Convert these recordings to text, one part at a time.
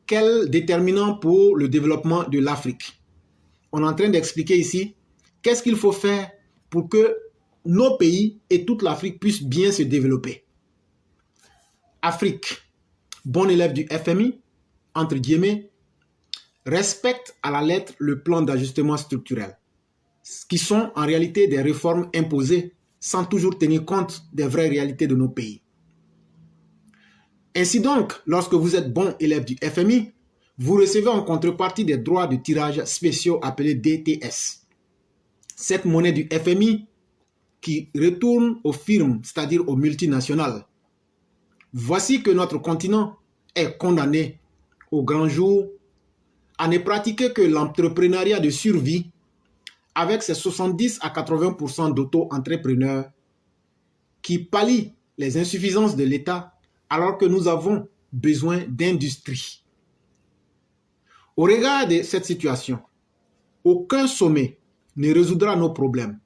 quel déterminant pour le développement de l'Afrique? On est en train d'expliquer ici qu'est-ce qu'il faut faire pour que nos pays et toute l'Afrique puissent bien se développer. Afrique, bon élève du FMI, entre guillemets, respecte à la lettre le plan d'ajustement structurel, qui sont en réalité des réformes imposées sans toujours tenir compte des vraies réalités de nos pays. Ainsi donc, lorsque vous êtes bon élève du FMI, vous recevez en contrepartie des droits de tirage spéciaux appelés DTS. Cette monnaie du FMI qui retourne aux firmes, c'est-à-dire aux multinationales. Voici que notre continent est condamné au grand jour à ne pratiquer que l'entrepreneuriat de survie avec ses 70 à 80% d'auto-entrepreneurs qui pallient les insuffisances de l'État alors que nous avons besoin d'industrie. Au regard de cette situation, aucun sommet ne résoudra nos problèmes.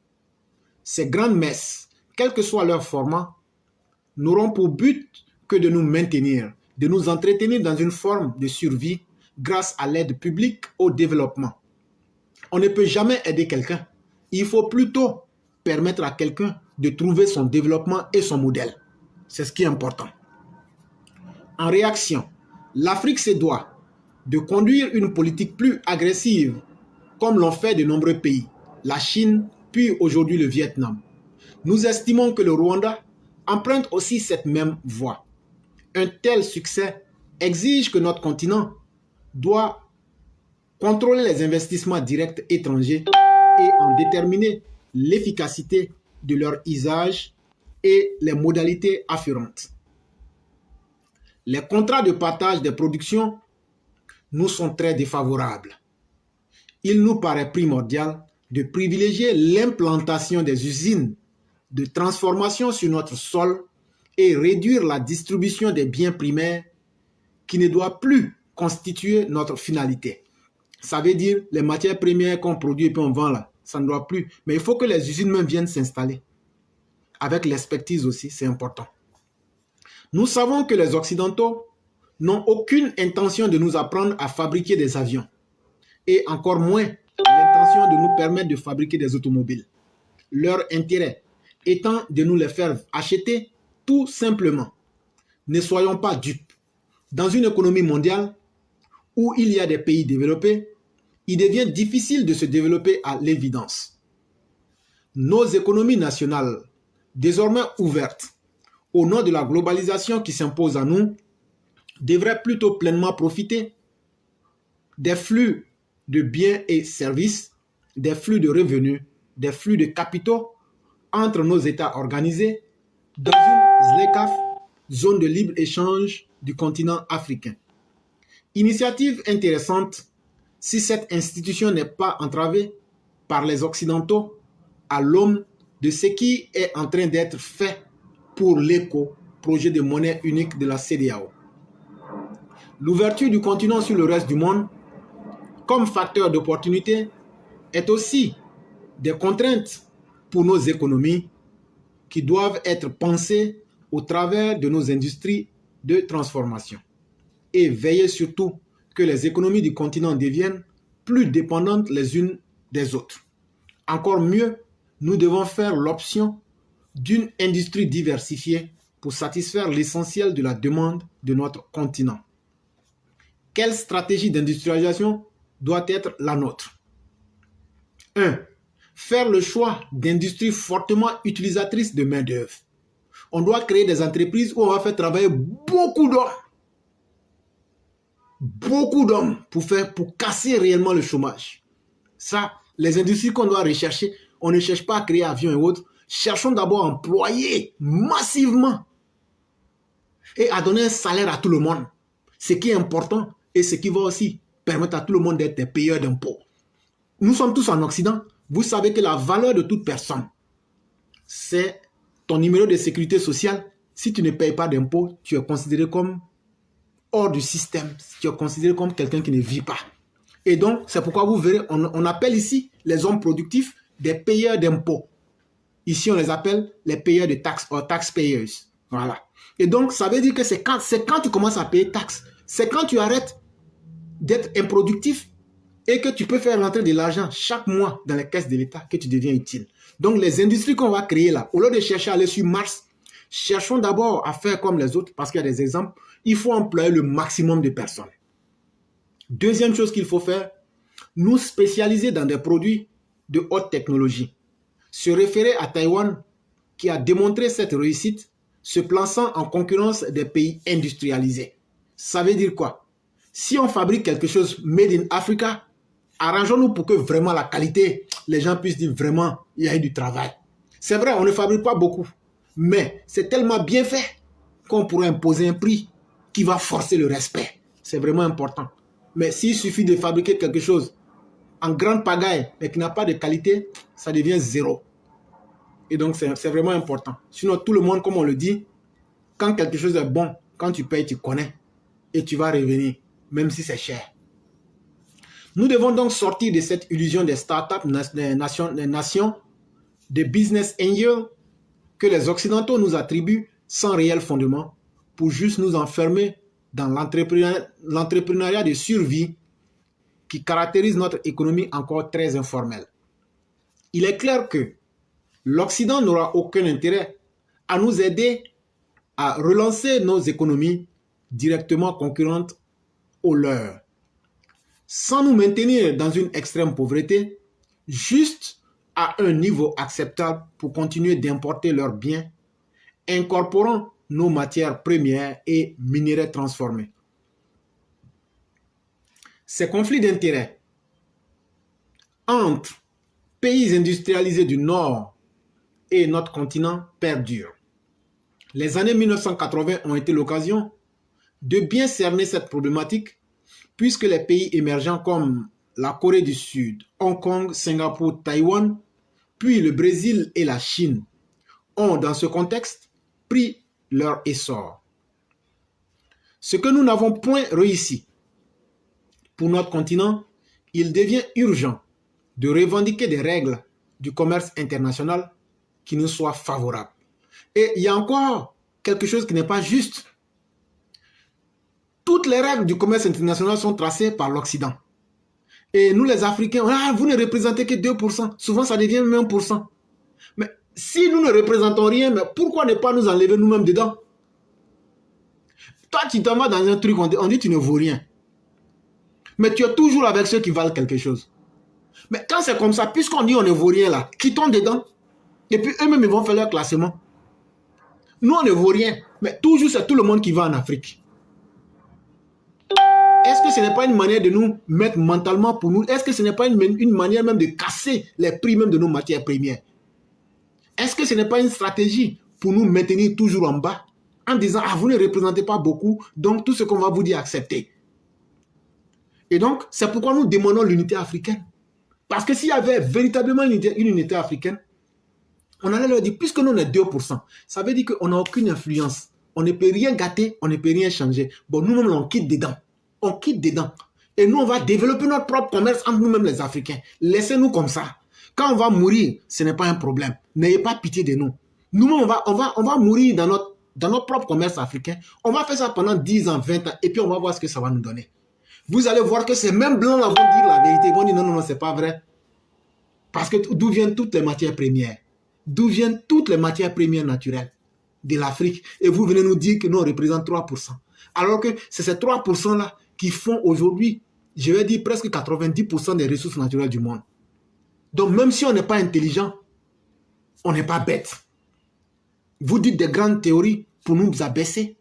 Ces grandes messes, quel que soit leur format, n'auront pour but que de nous maintenir, de nous entretenir dans une forme de survie grâce à l'aide publique au développement. On ne peut jamais aider quelqu'un. Il faut plutôt permettre à quelqu'un de trouver son développement et son modèle. C'est ce qui est important. En réaction, l'Afrique se doit de conduire une politique plus agressive, comme l'ont fait de nombreux pays, la Chine, puis aujourd'hui le Vietnam. Nous estimons que le Rwanda emprunte aussi cette même voie. Un tel succès exige que notre continent doit contrôler les investissements directs étrangers et en déterminer l'efficacité de leur usage et les modalités afférentes. Les contrats de partage des productions nous sont très défavorables. Il nous paraît primordial de privilégier l'implantation des usines de transformation sur notre sol et réduire la distribution des biens primaires qui ne doit plus constituer notre finalité. Ça veut dire les matières premières qu'on produit et puis on vend là, ça ne doit plus. Mais il faut que les usines même viennent s'installer. Avec l'expertise aussi, c'est important. Nous savons que les Occidentaux n'ont aucune intention de nous apprendre à fabriquer des avions et encore moins l'intention de nous permettre de fabriquer des automobiles. Leur intérêt étant de nous les faire acheter tout simplement. Ne soyons pas dupes. Dans une économie mondiale où il y a des pays développés, il devient difficile de se développer à l'évidence. Nos économies nationales, désormais ouvertes, au nom de la globalisation qui s'impose à nous, devraient plutôt pleinement profiter des flux de biens et services, des flux de revenus, des flux de capitaux entre nos États organisés dans une ZLECAf, zone de libre-échange du continent africain. Initiative intéressante si cette institution n'est pas entravée par les Occidentaux à l'aune de ce qui est en train d'être fait pour l'ECO, projet de monnaie unique de la CEDEAO. L'ouverture du continent sur le reste du monde, comme facteur d'opportunité, est aussi des contraintes pour nos économies qui doivent être pensées au travers de nos industries de transformation. Et veiller surtout que les économies du continent deviennent plus dépendantes les unes des autres. Encore mieux, nous devons faire l'option d'une industrie diversifiée pour satisfaire l'essentiel de la demande de notre continent. Quelle stratégie d'industrialisation doit être la nôtre? 1. Faire le choix d'industries fortement utilisatrices de main-d'œuvre. On doit créer des entreprises où on va faire travailler beaucoup d'hommes pour casser réellement le chômage. Ça, les industries qu'on doit rechercher, on ne cherche pas à créer avions et autres. Cherchons d'abord à employer massivement et à donner un salaire à tout le monde. Ce qui est important et ce qui va aussi permettre à tout le monde d'être des payeurs d'impôts. Nous sommes tous en Occident. Vous savez que la valeur de toute personne, c'est ton numéro de sécurité sociale. Si tu ne payes pas d'impôts, tu es considéré comme hors du système. Tu es considéré comme quelqu'un qui ne vit pas. Et donc, c'est pourquoi vous verrez, on appelle ici les hommes productifs des payeurs d'impôts. Ici, on les appelle les payeurs de taxes, ou taxpayers. Voilà. Et donc, ça veut dire que c'est quand tu commences à payer taxes, c'est quand tu arrêtes d'être improductif et que tu peux faire rentrer de l'argent chaque mois dans les caisses de l'État, que tu deviens utile. Donc les industries qu'on va créer là, au lieu de chercher à aller sur Mars, cherchons d'abord à faire comme les autres, parce qu'il y a des exemples, il faut employer le maximum de personnes. Deuxième chose qu'il faut faire, nous spécialiser dans des produits de haute technologie. Se référer à Taïwan qui a démontré cette réussite, se plaçant en concurrence des pays industrialisés. Ça veut dire quoi? Si on fabrique quelque chose made in Africa, arrangeons-nous pour que vraiment la qualité, les gens puissent dire vraiment, il y a eu du travail. C'est vrai, on ne fabrique pas beaucoup, mais c'est tellement bien fait qu'on pourrait imposer un prix qui va forcer le respect. C'est vraiment important. Mais s'il suffit de fabriquer quelque chose en grande pagaille, mais qui n'a pas de qualité, ça devient zéro. Et donc, c'est vraiment important. Sinon, tout le monde, comme on le dit, quand quelque chose est bon, quand tu payes, tu connais. Et tu vas revenir, même si c'est cher. Nous devons donc sortir de cette illusion des startups, des nations, des business angels que les Occidentaux nous attribuent sans réel fondement pour juste nous enfermer dans l'entrepreneuriat de survie qui caractérise notre économie encore très informelle. Il est clair que l'Occident n'aura aucun intérêt à nous aider à relancer nos économies directement concurrentes aux leurs, sans nous maintenir dans une extrême pauvreté, juste à un niveau acceptable pour continuer d'importer leurs biens, incorporant nos matières premières et minerais transformés. Ces conflits d'intérêts entre pays industrialisés du Nord et notre continent perdurent. Les années 1980 ont été l'occasion de bien cerner cette problématique puisque les pays émergents comme la Corée du Sud, Hong Kong, Singapour, Taïwan, puis le Brésil et la Chine ont dans ce contexte pris leur essor. Ce que nous n'avons point réussi pour notre continent, il devient urgent de revendiquer des règles du commerce international qui nous soient favorables. Et il y a encore quelque chose qui n'est pas juste. Toutes les règles du commerce international sont tracées par l'Occident. Et nous les Africains, vous ne représentez que 2%. Souvent, ça devient même 1%. Mais si nous ne représentons rien, mais pourquoi ne pas nous enlever nous-mêmes dedans? Toi, tu t'en vas dans un truc, on dit tu ne vaux rien. Mais tu es toujours avec ceux qui valent quelque chose. Mais quand c'est comme ça, puisqu'on dit on ne vaut rien là, quittons dedans. Et puis eux-mêmes, ils vont faire leur classement. Nous, on ne vaut rien. Mais toujours, c'est tout le monde qui va en Afrique. Est-ce que ce n'est pas une manière de nous mettre mentalement pour nous? Est-ce que ce n'est pas une manière même de casser les prix même de nos matières premières? Est-ce que ce n'est pas une stratégie pour nous maintenir toujours en bas en disant, vous ne représentez pas beaucoup, donc tout ce qu'on va vous dire, acceptez. Et donc, c'est pourquoi nous demandons l'unité africaine. Parce que s'il y avait véritablement une unité africaine, on allait leur dire, puisque nous on est 2%, ça veut dire qu'on n'a aucune influence. On ne peut rien gâter, on ne peut rien changer. Bon, nous-mêmes, on quitte dedans. On quitte dedans. Et nous, on va développer notre propre commerce entre nous-mêmes les Africains. Laissez-nous comme ça. Quand on va mourir, ce n'est pas un problème. N'ayez pas pitié de nous. Nous-mêmes, on va mourir dans notre propre commerce africain. On va faire ça pendant 10 ans, 20 ans, et puis on va voir ce que ça va nous donner. Vous allez voir que ces mêmes blancs-là vont dire la vérité. Ils vont dire non, c'est pas vrai. Parce que d'où viennent toutes les matières premières? D'où viennent toutes les matières premières naturelles de l'Afrique? Et vous venez nous dire que nous, on représente 3%. Alors que c'est ces 3%-là qui font aujourd'hui, je vais dire presque 90% des ressources naturelles du monde. Donc même si on n'est pas intelligent, on n'est pas bête. Vous dites des grandes théories pour nous abaisser.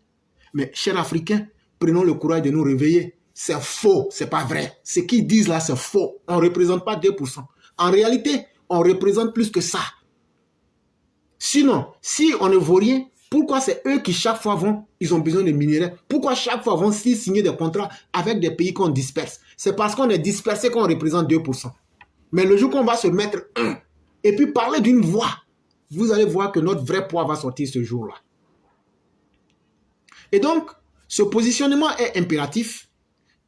Mais chers Africains, prenons le courage de nous réveiller. C'est faux, c'est pas vrai. Ce qu'ils disent là, c'est faux. On ne représente pas 2%. En réalité, on représente plus que ça. Sinon, si on ne vaut rien, pourquoi c'est eux qui chaque fois ils ont besoin de minerais? Pourquoi chaque fois vont signer des contrats avec des pays qu'on disperse? C'est parce qu'on est dispersé qu'on représente 2%. Mais le jour qu'on va se mettre et puis parler d'une voix, vous allez voir que notre vrai poids va sortir ce jour-là. Et donc, ce positionnement est impératif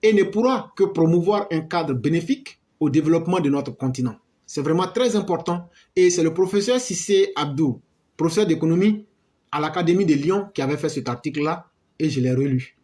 et ne pourra que promouvoir un cadre bénéfique au développement de notre continent. C'est vraiment très important et c'est le professeur Cissé Abdou, professeur d'économie à l'Académie de Lyon qui avait fait cet article-là et je l'ai relu.